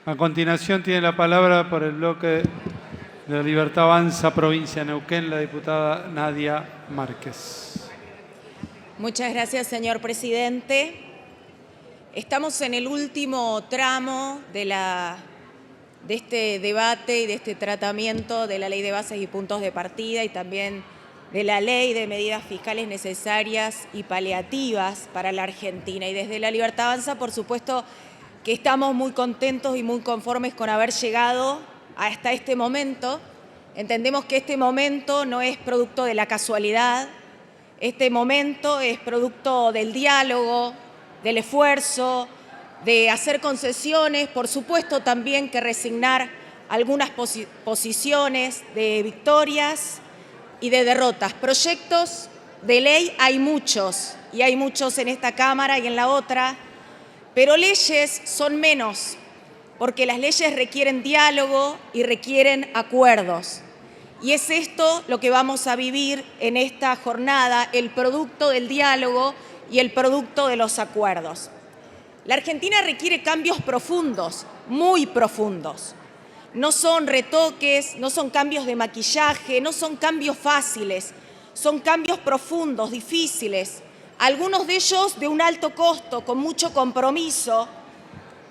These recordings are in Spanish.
A continuación tiene la palabra por el bloque de la Libertad Avanza, provincia de Neuquén, la diputada Nadia Márquez. Muchas gracias, señor presidente. Estamos en el último tramo de este debate y de este tratamiento de la Ley de Bases y Puntos de Partida y también de la Ley de Medidas Fiscales Necesarias y Paliativas para la Argentina. Y desde la Libertad Avanza, por supuesto, que estamos muy contentos y muy conformes con haber llegado hasta este momento. Entendemos que este momento no es producto de la casualidad, este momento es producto del diálogo, del esfuerzo, de hacer concesiones, por supuesto también que resignar algunas posiciones de victorias y de derrotas. Proyectos de ley hay muchos, y hay muchos en esta Cámara y en la otra, pero leyes son menos, porque las leyes requieren diálogo y requieren acuerdos. Y es esto lo que vamos a vivir en esta jornada, el producto del diálogo y el producto de los acuerdos. La Argentina requiere cambios profundos, muy profundos. No son retoques, no son cambios de maquillaje, no son cambios fáciles, son cambios profundos, difíciles, algunos de ellos de un alto costo, con mucho compromiso,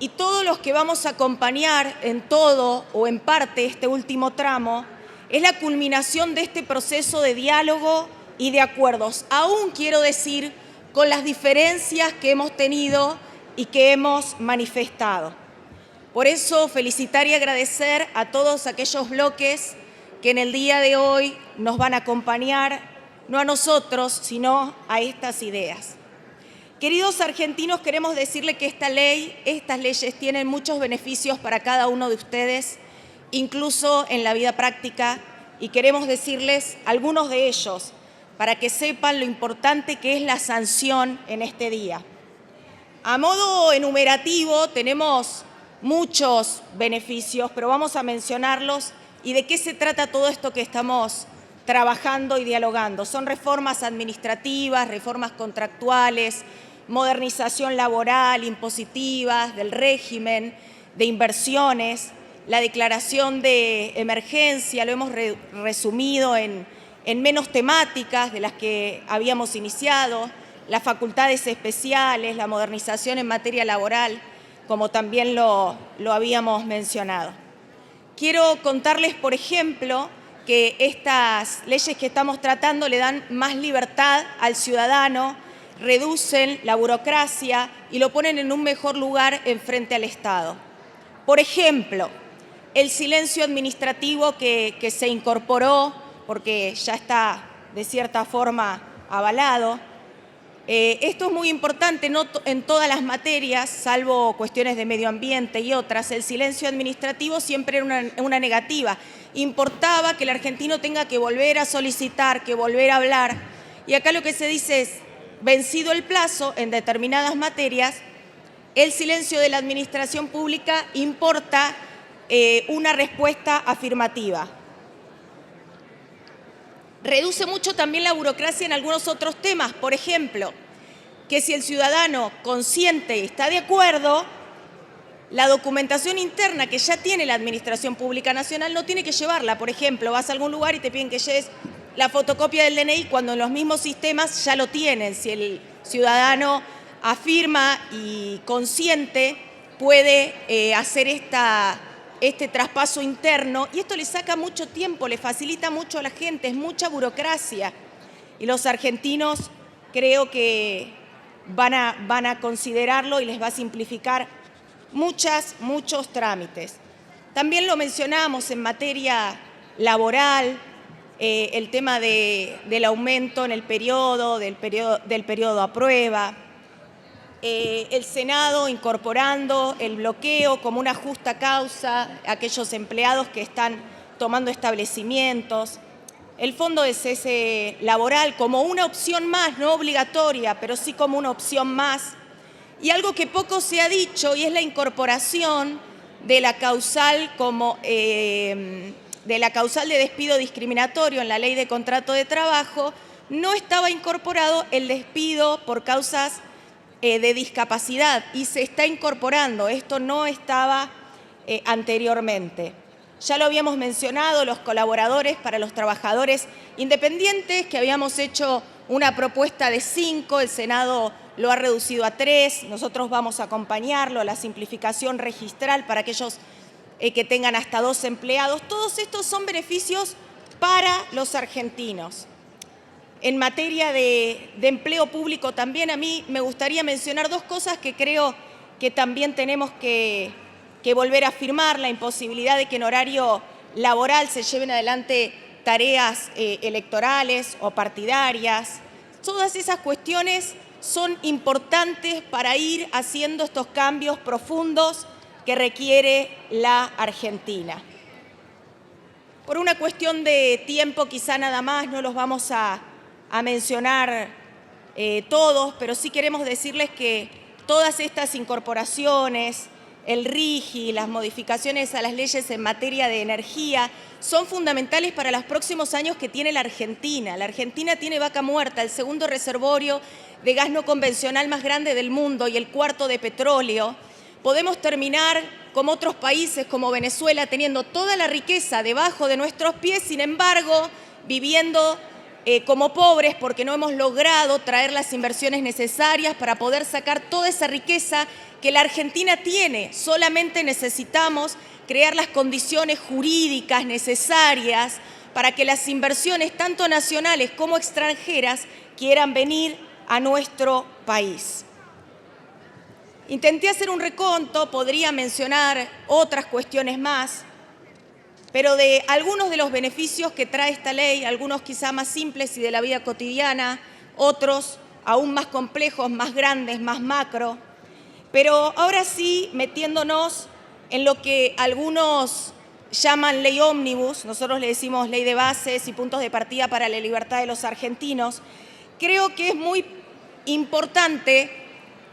y todos los que vamos a acompañar en todo o en parte este último tramo, es la culminación de este proceso de diálogo y de acuerdos, aún quiero decir, con las diferencias que hemos tenido y que hemos manifestado. Por eso, felicitar y agradecer a todos aquellos bloques que en el día de hoy nos van a acompañar, no a nosotros, sino a estas ideas. Queridos argentinos, queremos decirles que estas leyes tienen muchos beneficios para cada uno de ustedes, incluso en la vida práctica, y queremos decirles algunos de ellos para que sepan lo importante que es la sanción en este día. A modo enumerativo tenemos muchos beneficios, pero vamos a mencionarlos y de qué se trata todo esto que estamos trabajando y dialogando. Son reformas administrativas, reformas contractuales, modernización laboral, impositivas, del régimen, de inversiones, la declaración de emergencia, lo hemos resumido en menos temáticas de las que habíamos iniciado, las facultades especiales, la modernización en materia laboral, como también lo habíamos mencionado. Quiero contarles, por ejemplo, que estas leyes que estamos tratando le dan más libertad al ciudadano, reducen la burocracia y lo ponen en un mejor lugar en frente al Estado. Por ejemplo, el silencio administrativo que se incorporó, porque ya está de cierta forma avalado. Esto es muy importante, no en todas las materias, salvo cuestiones de medio ambiente y otras, el silencio administrativo siempre era una negativa. Importaba que el argentino tenga que volver a solicitar, que volver a hablar. Y acá lo que se dice es, vencido el plazo en determinadas materias, el silencio de la administración pública importa una respuesta afirmativa. Reduce mucho también la burocracia en algunos otros temas, por ejemplo, que si el ciudadano consciente y está de acuerdo, la documentación interna que ya tiene la Administración Pública Nacional no tiene que llevarla. Por ejemplo, vas a algún lugar y te piden que lleves la fotocopia del DNI cuando en los mismos sistemas ya lo tienen. Si el ciudadano afirma y consciente, puede hacer este traspaso interno, y esto le saca mucho tiempo, le facilita mucho a la gente, es mucha burocracia. Y los argentinos creo que van a considerarlo y les va a simplificar muchos trámites. También lo mencionamos en materia laboral, el tema del aumento en el periodo, del periodo a prueba. El Senado incorporando el bloqueo como una justa causa a aquellos empleados que están tomando establecimientos, el fondo de cese laboral como una opción más, no obligatoria, pero sí como una opción más, y algo que poco se ha dicho, y es la incorporación de la causal de despido discriminatorio en la Ley de Contrato de Trabajo. No estaba incorporado el despido por causas de discapacidad y se está incorporando. Esto no estaba anteriormente. Ya lo habíamos mencionado, los colaboradores para los trabajadores independientes, que habíamos hecho una propuesta de 5, el Senado lo ha reducido a 3, nosotros vamos a acompañarlo, la simplificación registral para aquellos que tengan hasta 2 empleados. Todos estos son beneficios para los argentinos. En materia de empleo público también a mí me gustaría mencionar 2 cosas que creo que también tenemos que volver a afirmar: la imposibilidad de que en horario laboral se lleven adelante tareas electorales o partidarias. Todas esas cuestiones son importantes para ir haciendo estos cambios profundos que requiere la Argentina. Por una cuestión de tiempo, quizá nada más, no los vamos a mencionar todos, pero sí queremos decirles que todas estas incorporaciones, el RIGI, las modificaciones a las leyes en materia de energía, son fundamentales para los próximos años que tiene la Argentina. La Argentina tiene Vaca Muerta, el segundo reservorio de gas no convencional más grande del mundo y el 4º de petróleo. Podemos terminar como otros países, como Venezuela, teniendo toda la riqueza debajo de nuestros pies, sin embargo, viviendo como pobres porque no hemos logrado traer las inversiones necesarias para poder sacar toda esa riqueza que la Argentina tiene. Solamente necesitamos crear las condiciones jurídicas necesarias para que las inversiones, tanto nacionales como extranjeras, quieran venir a nuestro país. Intenté hacer un reconto, podría mencionar otras cuestiones más, pero de algunos de los beneficios que trae esta ley, algunos quizá más simples y de la vida cotidiana, otros aún más complejos, más grandes, más macro. Pero ahora sí, metiéndonos en lo que algunos llaman ley ómnibus, nosotros le decimos ley de bases y puntos de partida para la libertad de los argentinos, creo que es muy importante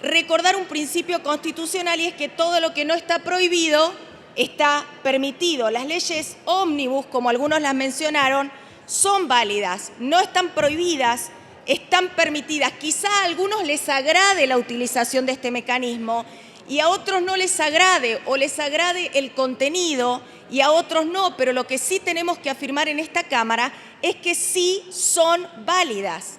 recordar un principio constitucional, y es que todo lo que no está prohibido está permitido. Las leyes ómnibus, como algunos las mencionaron, son válidas, no están prohibidas, están permitidas. Quizá a algunos les agrade la utilización de este mecanismo y a otros no les agrade, o les agrade el contenido y a otros no, pero lo que sí tenemos que afirmar en esta Cámara es que sí son válidas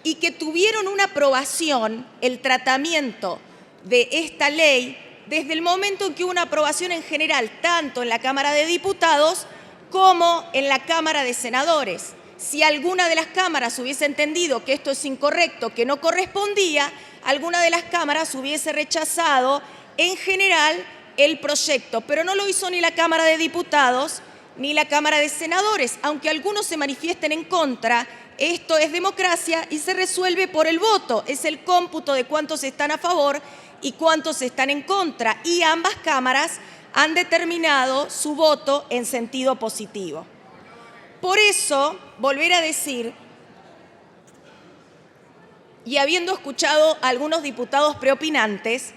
y que tuvieron una aprobación, el tratamiento de esta ley, desde el momento en que hubo una aprobación en general, tanto en la Cámara de Diputados como en la Cámara de Senadores. Si alguna de las cámaras hubiese entendido que esto es incorrecto, que no correspondía, alguna de las cámaras hubiese rechazado en general el proyecto, pero no lo hizo ni la Cámara de Diputados ni la Cámara de Senadores, aunque algunos se manifiesten en contra. Esto es democracia y se resuelve por el voto, es el cómputo de cuántos están a favor y cuántos están en contra, y ambas cámaras han determinado su voto en sentido positivo. Por eso, volver a decir, y habiendo escuchado a algunos diputados preopinantes,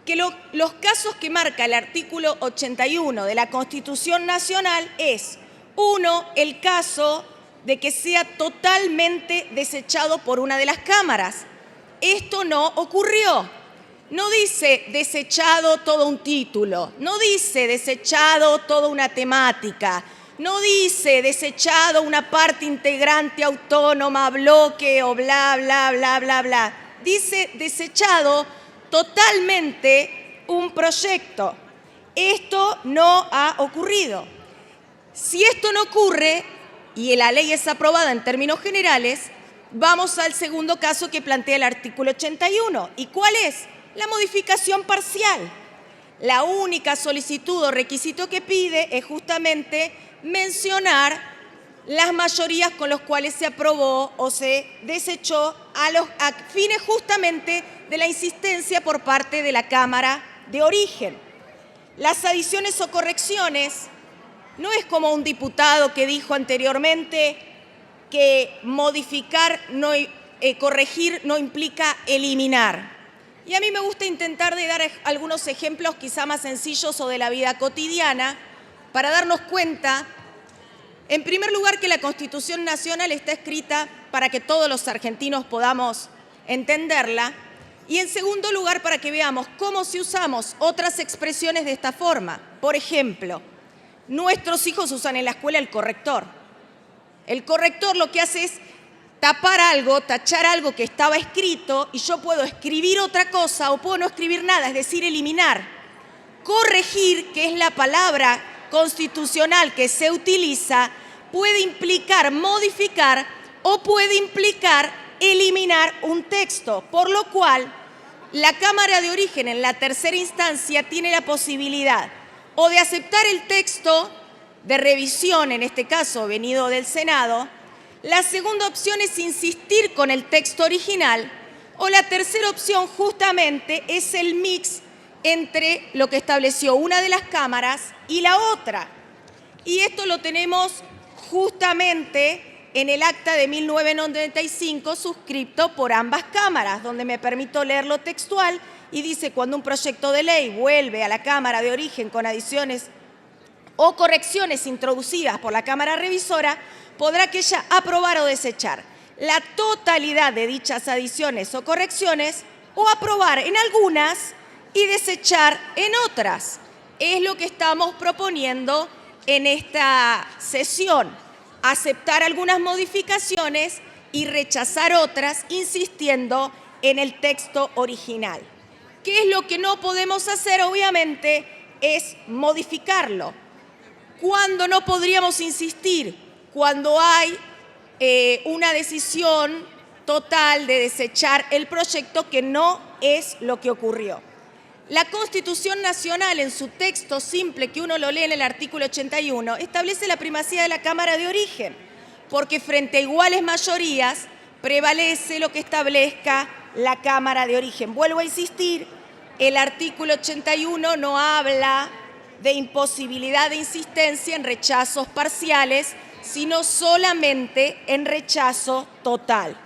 que los casos que marca el artículo 81 de la Constitución Nacional es, 1, el caso de que sea totalmente desechado por una de las cámaras. Esto no ocurrió. No dice desechado todo un título, no dice desechado toda una temática, no dice desechado una parte integrante autónoma, bloque o bla, bla, bla, bla, bla. Dice desechado totalmente un proyecto. Esto no ha ocurrido. Si esto no ocurre y la ley es aprobada en términos generales, vamos al segundo caso que plantea el artículo 81. ¿Y cuál es? La modificación parcial. La única solicitud o requisito que pide es justamente mencionar las mayorías con las cuales se aprobó o se desechó a fines justamente de la insistencia por parte de la Cámara de origen. Las adiciones o correcciones no es como un diputado que dijo anteriormente que modificar, corregir no implica eliminar. Y a mí me gusta intentar de dar algunos ejemplos quizá más sencillos o de la vida cotidiana para darnos cuenta, en primer lugar, que la Constitución Nacional está escrita para que todos los argentinos podamos entenderla, Y en segundo lugar, para que veamos cómo si usamos otras expresiones de esta forma. Por ejemplo, nuestros hijos usan en la escuela el corrector. El corrector lo que hace es tapar algo, tachar algo que estaba escrito, y yo puedo escribir otra cosa o puedo no escribir nada, es decir, eliminar. Corregir, que es la palabra constitucional que se utiliza, puede implicar modificar o puede implicar eliminar un texto, por lo cual la Cámara de Origen en la tercera instancia tiene la posibilidad o de aceptar el texto de revisión, en este caso venido del Senado. La segunda opción es insistir con el texto original, o la tercera opción justamente es el mix entre lo que estableció una de las cámaras y la otra. Y esto lo tenemos justamente en el acta de 1995 suscrito por ambas cámaras, donde me permito leerlo textual y dice: cuando un proyecto de ley vuelve a la Cámara de Origen con adiciones o correcciones introducidas por la Cámara Revisora, podrá aquella aprobar o desechar la totalidad de dichas adiciones o correcciones, o aprobar en algunas y desechar en otras. Es lo que estamos proponiendo en esta sesión: aceptar algunas modificaciones y rechazar otras, insistiendo en el texto original. ¿Qué es lo que no podemos hacer? Obviamente es modificarlo. ¿Cuándo no podríamos insistir? Cuando hay una decisión total de desechar el proyecto, que no es lo que ocurrió. La Constitución Nacional, en su texto simple, que uno lo lee en el artículo 81, establece la primacía de la Cámara de Origen, porque frente a iguales mayorías prevalece lo que establezca la Cámara de Origen. Vuelvo a insistir, el artículo 81 no habla de imposibilidad de insistencia en rechazos parciales, sino solamente en rechazo total.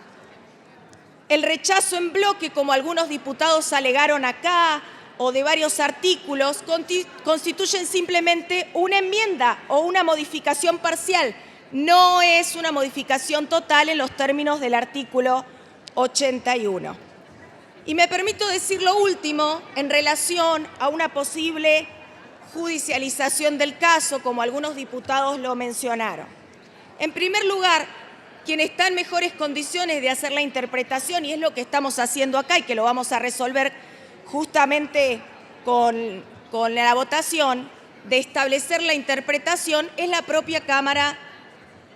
El rechazo en bloque, como algunos diputados alegaron acá, o de varios artículos, constituyen simplemente una enmienda o una modificación parcial. No es una modificación total en los términos del artículo 81. Y me permito decir lo último en relación a una posible judicialización del caso, como algunos diputados lo mencionaron. En primer lugar, quien está en mejores condiciones de hacer la interpretación, y es lo que estamos haciendo acá y que lo vamos a resolver justamente con la votación, de establecer la interpretación, es la propia Cámara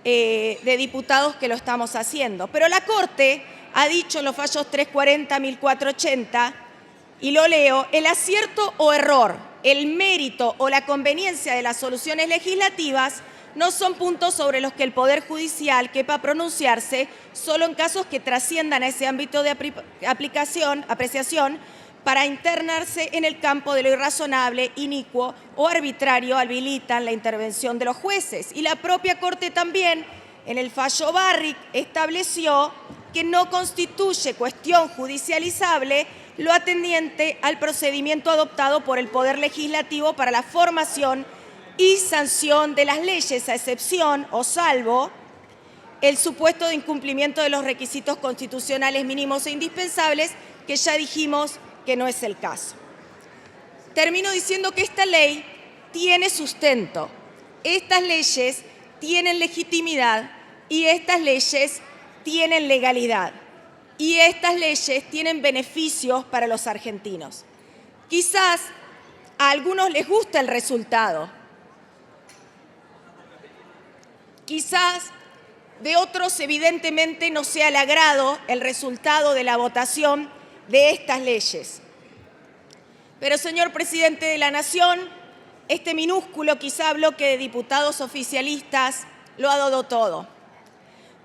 de Diputados, que lo estamos haciendo. Pero la Corte ha dicho en los fallos 340, 1480, y lo leo: el acierto o error, el mérito o la conveniencia de las soluciones legislativas no son puntos sobre los que el Poder Judicial quepa pronunciarse, solo en casos que trasciendan a ese ámbito de apreciación, para internarse en el campo de lo irrazonable, inicuo o arbitrario, habilitan la intervención de los jueces. Y la propia Corte también, en el fallo Barrick, estableció que no constituye cuestión judicializable lo atendiente al procedimiento adoptado por el Poder Legislativo para la formación y sanción de las leyes, a excepción o salvo el supuesto de incumplimiento de los requisitos constitucionales mínimos e indispensables, que ya dijimos que no es el caso. Termino diciendo que esta ley tiene sustento, estas leyes tienen legitimidad y estas leyes tienen legalidad y estas leyes tienen beneficios para los argentinos. Quizás a algunos les gusta el resultado, quizás de otros evidentemente no sea el agrado el resultado de la votación de estas leyes. Pero, señor presidente de la Nación, este minúsculo quizá bloque de diputados oficialistas lo ha dado todo.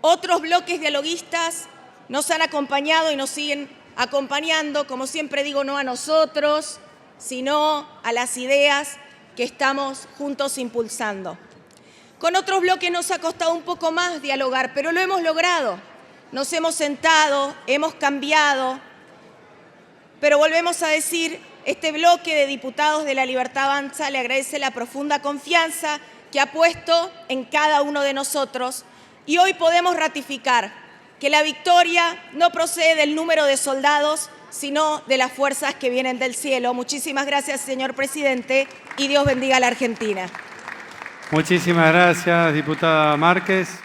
Otros bloques dialoguistas nos han acompañado y nos siguen acompañando, como siempre digo, no a nosotros, sino a las ideas que estamos juntos impulsando. Con otros bloques nos ha costado un poco más dialogar, pero lo hemos logrado. Nos hemos sentado, hemos cambiado, pero volvemos a decir, este bloque de diputados de La Libertad Avanza le agradece la profunda confianza que ha puesto en cada uno de nosotros, y hoy podemos ratificar que la victoria no procede del número de soldados, sino de las fuerzas que vienen del cielo. Muchísimas gracias, señor presidente, y Dios bendiga a la Argentina. Muchísimas gracias, diputada Márquez.